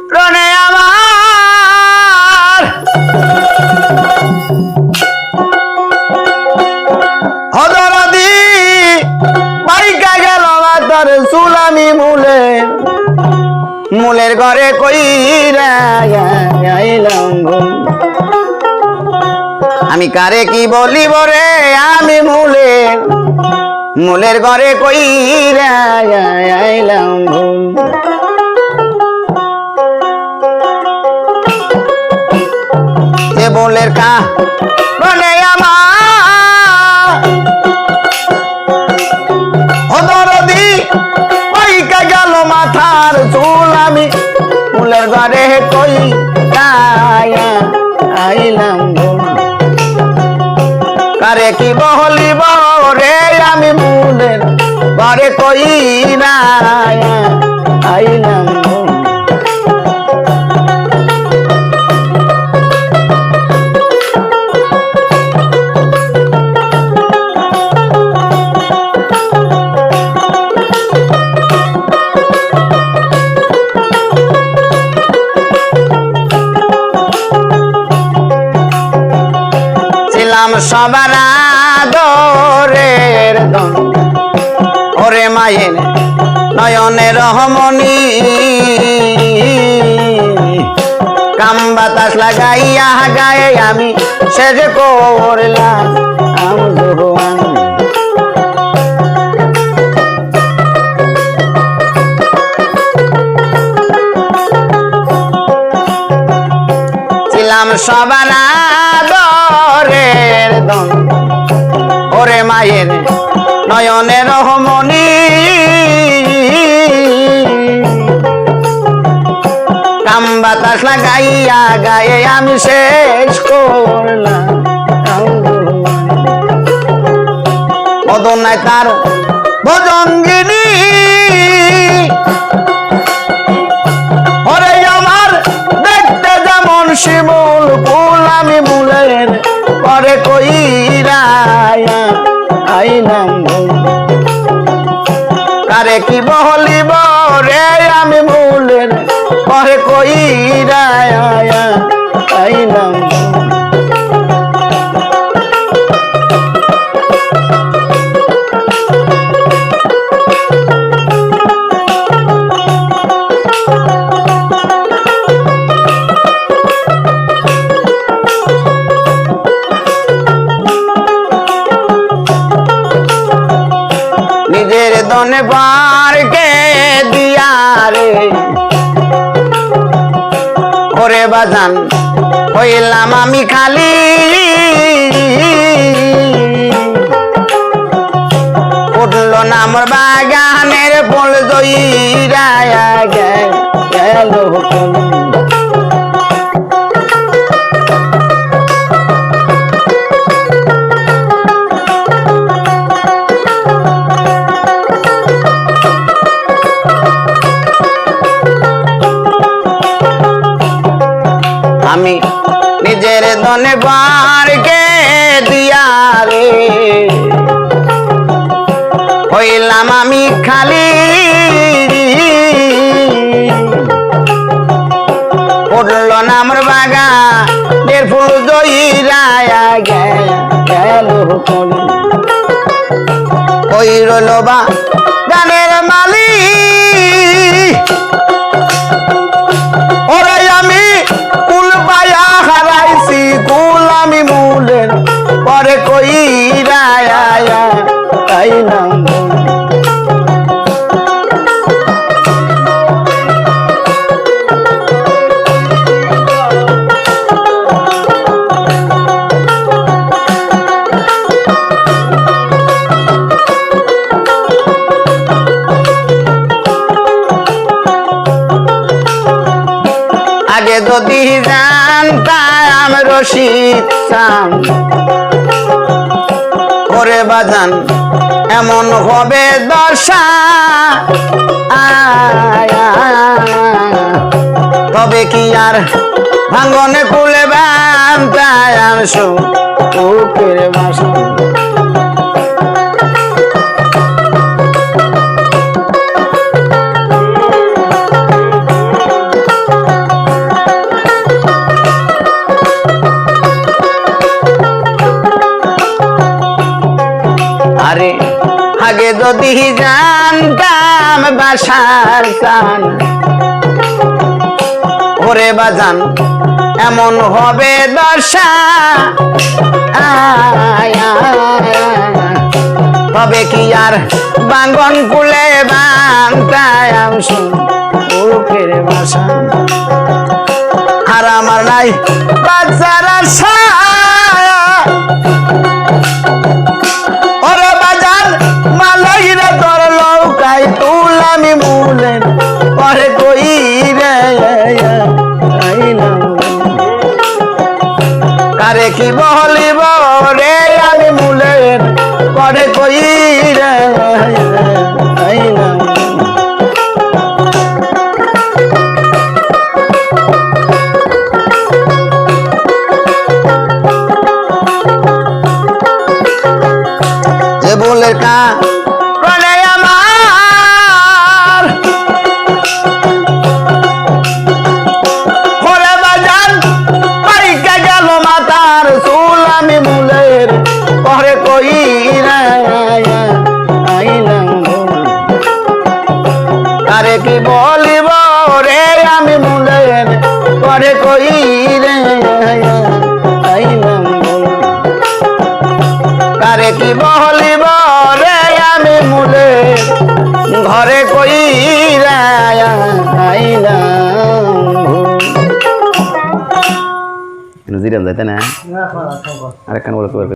প্রাণে আমার হদরদি বাইকা গেল মাতার সুলামি মূলের ঘরে কইরা আমি কারে কি বলিব রে আমি মূলের ঘরে কইরা আইলাম যে বলের কা বলে আমার হদরদি পাইকা গেল মাথার চুল আমি মূলের ঘরে কইরা আইলাম কারে কি বলিব রে আমি মূলের ঘরে কইরা আইলাম সবার আদরের ধন ওরে মায়ের নয়নের রহমনি কাম বাতাস লাগাইয়া গায়ে আমি শেষ করলাম আমজোয়ান ছিলাম সবার আদরের ধন ওরে মায়ের নয়নের রহমনি কাম বাতাস লাগাইয়া গায়ে আমি শেষ করলাম মদনায় তার ভজঙ্গিনী ওরে আমার দেখতে যেমন শিমুল ফুল আমি মূলের পরে কইরা আইলাম কারে কি বলিব রে আমি মূলের পরে কইরা আইলাম নিজের দনে বারকে দিয়া রে ওরে বাজান হইলাম আমি খালি উঠল না আমার বাগানের ফুল জইরা গেল আমি নিজের দনে বারকে দিয়া রে হইলাম আমি খালি উঠল না আমার বাগানের ফুল জইরা গেল ওই রইল বা গানের মালি ওরে আমি কুল পায়া হারাইছি কুল আমি মূলের পরে কইরা আইলাম আগে যদি জানতাম রশিদ চান ওরে বাজান এমন হবে দশা তবে কি আর ভাঙ্গনে কুলে বান্তায় আনছো বুকের বাসা যদি জানতাম বাসার চান ওরে বাজান এমন হবে দশা তবে কি আর বাঙ্গন কুলে বান্তায়াম সুখের বাসা আর আমার নাই বাচ্চার আশা ওরে বাজান মালাইরা তোর লৌকাই তুলামি মূলের পরে কই রে কারে কি বলিব রে আমি মূলের পরে কই রে যে বলে কা করে আমার ওরে বাজান পাইকা গেল মাতার চুল আমি মূলের পরে কই রে কারে কি বলিব রে আমি মূলের পরে কই রে কারে কি বলিব রে আমি মূলের ঘরে কই রে জিরাম যাইতে না আরেকখান বলে